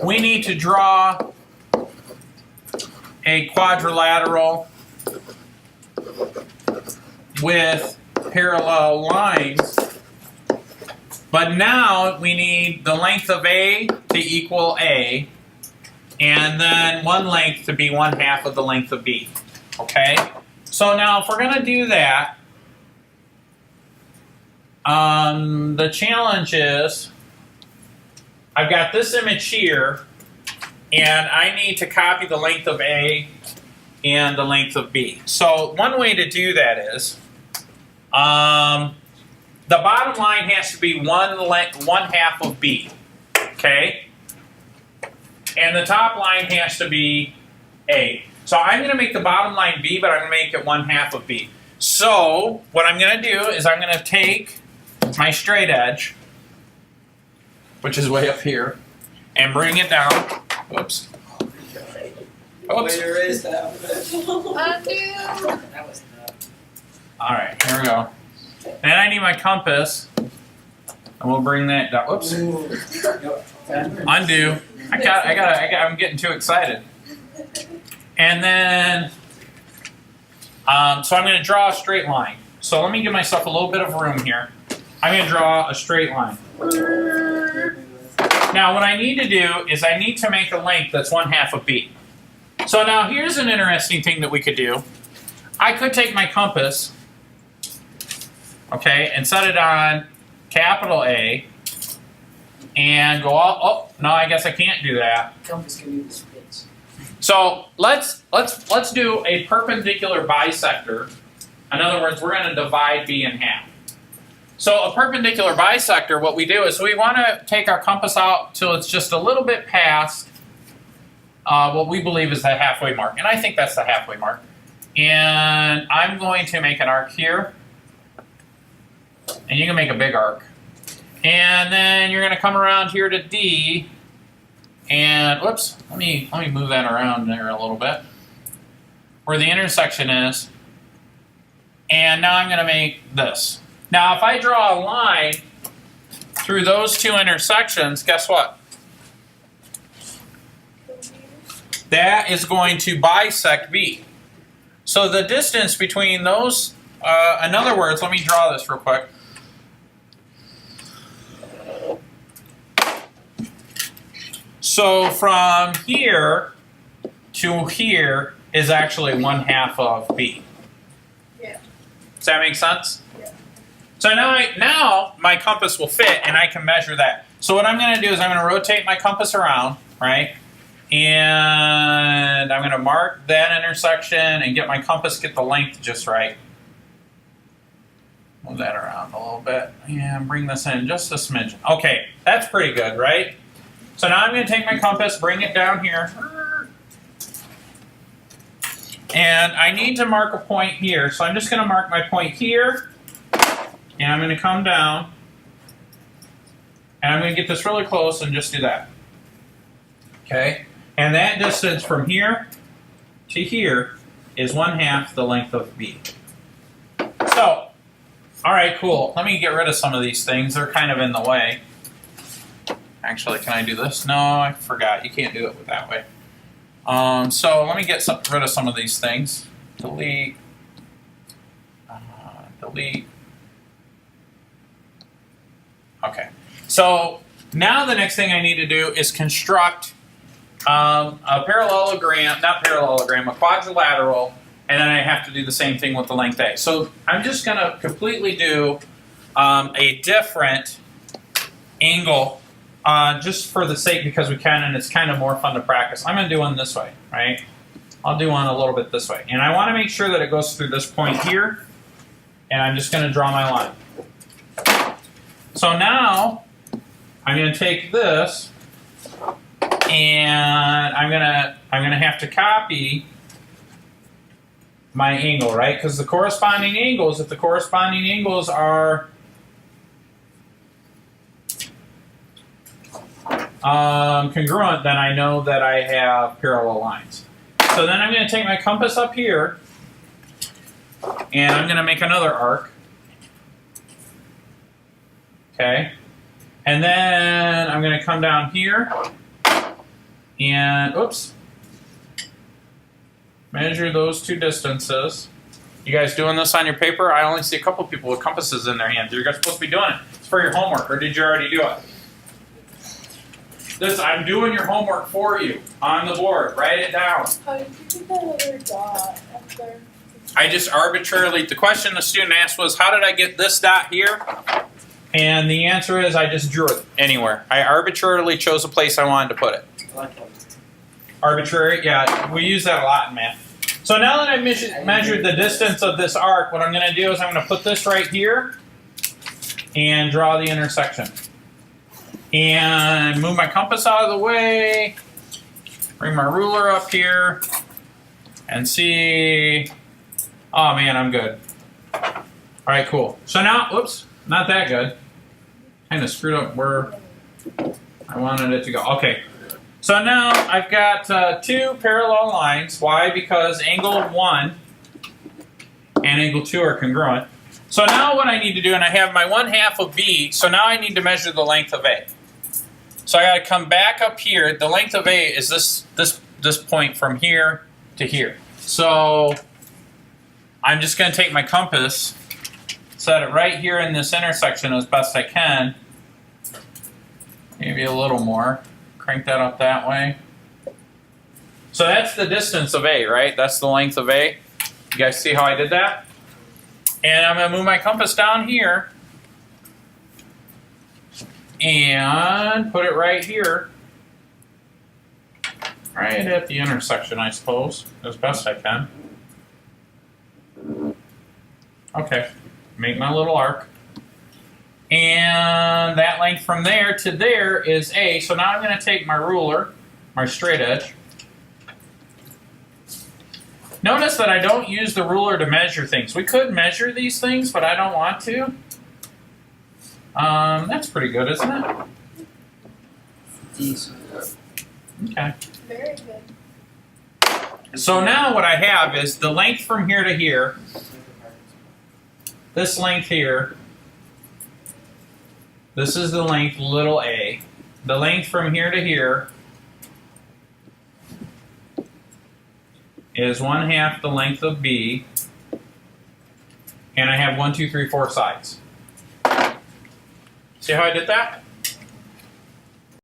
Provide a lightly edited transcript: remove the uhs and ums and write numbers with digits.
we need to draw a quadrilateral with parallel lines. But now we need the length of A to equal A, and then one length to be 1/2 of the length of B. Okay? So now if we're going to do that, the challenge is I've got this image here, and I need to copy the length of A and the length of B. So one way to do that is the bottom line has to be 1/2 of B, okay? And the top line has to be A. So I'm going to make the bottom line B, but I'm going to make it 1/2 of B. So what I'm going to do is I'm going to take my straight edge, which is way up here, and bring it down. Oops. Oops. Where is that? Undo. All right, here we go. And I need my compass, and we'll bring that down. Whoops. Undo. I'm getting too excited. And then, so I'm going to draw a straight line. So let me give myself a little bit of room here. I'm going to draw a straight line. Now, what I need to do is I need to make a length that's 1/2 of B. So now here's an interesting thing that we could do. I could take my compass, okay, and set it on capital A, and go all. Oh no, I guess I can't do that. Compass can do the splits. So let's do a perpendicular bisector. In other words, we're going to divide B in half. So a perpendicular bisector, what we do is we want to take our compass out till it's just a little bit past what we believe is the halfway mark. And I think that's the halfway mark. And I'm going to make an arc here. And you can make a big arc. And then you're going to come around here to D. And whoops, let me move that around there a little bit. Where the intersection is. And now I'm going to make this. Now if I draw a line through those two intersections, guess what? That is going to bisect B. So the distance between those, in other words, let me draw this real quick. So from here to here is actually 1/2 of B. Yeah. Does that make sense? Yeah. So now my compass will fit and I can measure that. So what I'm going to do is I'm going to rotate my compass around, right? And I'm going to mark that intersection and get my compass, get the length just right. Move that around a little bit and bring this in just a smidgen. Okay, that's pretty good, right? So now I'm going to take my compass, bring it down here. And I need to mark a point here. So I'm just going to mark my point here. And I'm going to come down. And I'm going to get this really close and just do that. Okay? And that distance from here to here is 1/2 the length of B. So, all right, cool. Let me get rid of some of these things. They're kind of in the way. Actually, can I do this? No, I forgot. You can't do it that way. So let me get rid of some of these things. Delete. Delete. Okay. So now the next thing I need to do is construct a parallelogram, a quadrilateral, and then I have to do the same thing with the length A. So I'm just going to completely do a different angle just for the sake because we can, and it's kind of more fun to practice. I'm going to do one this way, right? I'll do one a little bit this way. And I want to make sure that it goes through this point here, and I'm just going to draw my line. So now I'm going to take this, and I'm gonna have to copy my angle, right? Because the corresponding angles, if the corresponding angles are congruent, then I know that I have parallel lines. So then I'm going to take my compass up here, and I'm going to make another arc. Okay, and then I'm I'm going to come down here and, oops, measure those two distances. You guys doing this on your paper? I only see a couple people with compasses in their hands. You're guys supposed to be doing it. It's for your homework, or did you already do it? This, I'm doing your homework for you on the board. Write it down. How did you get that other dot up there? I just arbitrarily, the question the student asked was, how did I get this dot here? And the answer is, I just drew it anywhere. I arbitrarily chose a place I wanted to put it. Arbitrary, yeah, we use that a lot in math. So now that I've measured the distance of this arc, what I'm going to do is I'm going to put this right here and draw the intersection. And move my compass out of the way, bring my ruler up here, and see, oh man, I'm good. All right, cool. So now, oops, not that good. Kind of screwed up where I wanted it to go. Okay. So now I've got two parallel lines. Why? Because angle 1 and angle 2 are congruent. So now what I need to do, and I have my 1/2 of B, so now I need to measure the length of A. So I got to come back up here. The length of A is this point from here to here. So I'm just going to take my compass, set it right here in this intersection as best I can. Maybe a little more. Crank that up that way. So that's the distance of A, right? That's the length of A. You guys see how I did that? And I'm going to move my compass down here and put it right here. Right at the intersection, I suppose, as best I can. Okay, make my little arc. And that length from there to there is A. So now I'm going to take my ruler, my straight edge. Notice that I don't use the ruler to measure things. We could measure these things, but I don't want to. That's pretty good, isn't it? Decent. Okay. Very good. So now what I have is the length from here to here, this length here, this is the length little a. The length from here to here is 1/2 the length of B, and I have 1, 2, 3, 4 sides. See how I did that?